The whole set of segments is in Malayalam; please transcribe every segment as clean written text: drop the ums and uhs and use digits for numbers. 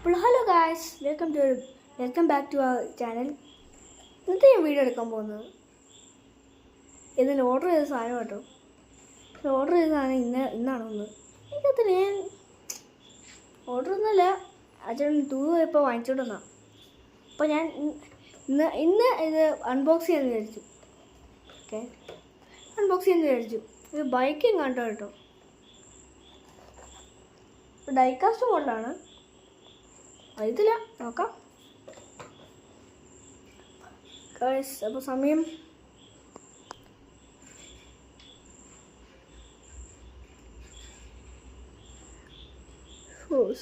അപ്പോൾ hello guys, welcome back to our channel. ഇന്നത്തെ ഞാൻ വീഡിയോ എടുക്കാൻ പോകുന്നത് ഇതിൽ ഓർഡർ ചെയ്ത സാധനം കേട്ടോ. ഓർഡർ ചെയ്ത സാധനം ഇന്നാണ് വന്നത്. എനിക്കത് ഞാൻ ഓർഡർ ഒന്നുമല്ല, അച്ഛൻ ടൂർ പോയപ്പോൾ വാങ്ങിച്ചോണ്ട് വന്നാണ്. അപ്പോൾ ഞാൻ ഇന്ന് ഇത് അൺബോക്സ് ചെയ്യാൻ വിചാരിച്ചു. ഓക്കെ, അൺബോക്സ് ചെയ്യാൻ വിചാരിച്ചു. ഇത് ബൈക്കിങ് കണ്ടോ കേട്ടോ. ഡൈകാസ്റ്റ് മോഡലാണ്. അറിയത്തില്ല, നോക്കാം. അപ്പോൾ സമയം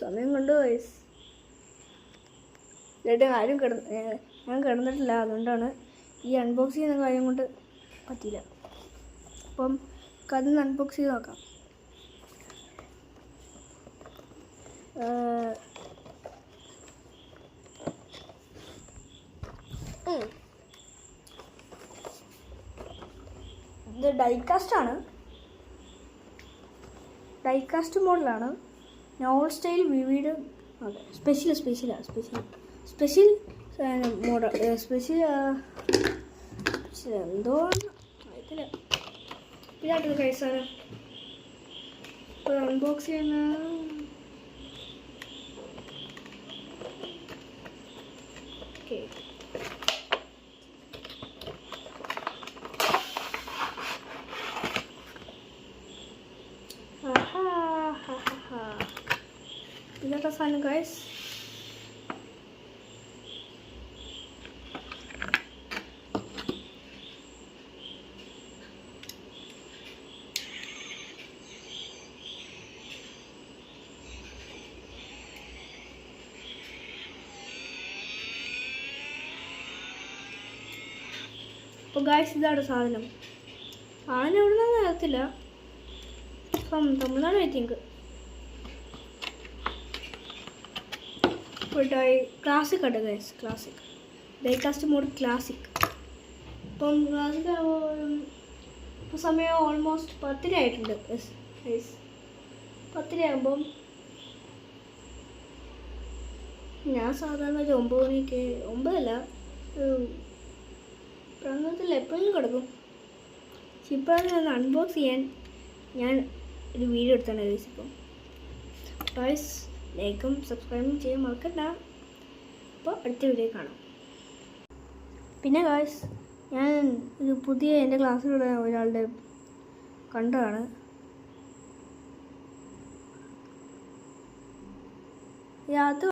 സമയം കൊണ്ട് ഗൈസ് ആരും ഞാൻ കിടന്നിട്ടില്ല, അതുകൊണ്ടാണ് ഈ അൺബോക്സ് ചെയ്യുന്ന കാര്യം കൊണ്ട് പറ്റിയില്ല. അപ്പം അതിൽ അൺബോക്സ് ചെയ്ത് നോക്കാം. ഇത് ഡൈകാസ്റ്റ് മോഡലാണ്. Nol style vivid. അതെ, സ്പെഷ്യൽ മോഡൽ. എന്തോ അറിയത്തില്ല. ഇതായിട്ടൊരു കൈസാണ് ഇപ്പോൾ അൺബോക്സ് ചെയ്യുന്ന. ഓക്കെ, ഇതാ സാധനം ഗൈസ്. അപ്പോൾ ഗൈസ്, ഇതാണ് സാധനം. സാധനം എവിടെ നിന്നൊന്നും അറിയത്തില്ല. Tamil Nadu I think. ക്ലാസിക് ആണ് guys, classic diecast mod classic. ഇപ്പം ക്ലാസിക് ഇപ്പോൾ സമയം ഓൾമോസ്റ്റ് 10 ആയിട്ടുണ്ട് ഗൈസ്. 10 ആകുമ്പം ഞാൻ സാധാരണ ഒരു 9 മണിക്ക്, 9 പ്രകൃതത്തിൽ എപ്പോഴും കിടക്കും. പക്ഷെ ഇപ്പോഴാണ് അൺബോക്സ് ചെയ്യാൻ ഞാൻ ഒരു വീഡിയോ എടുത്താണ് ഗൈസ്. ഇപ്പം ഗൈസ് ലൈക്കും സബ്സ്ക്രൈബും ചെയ്യാൻ മറക്കണ്ട. അപ്പോൾ അടുത്ത വീഡിയോ കാണാം. പിന്നെ ഗൈസ്, ഞാൻ ഒരു പുതിയ എൻ്റെ ക്ലാസ്സിലുള്ള ഒരാളുടെ കണ്ടതാണ്. അത്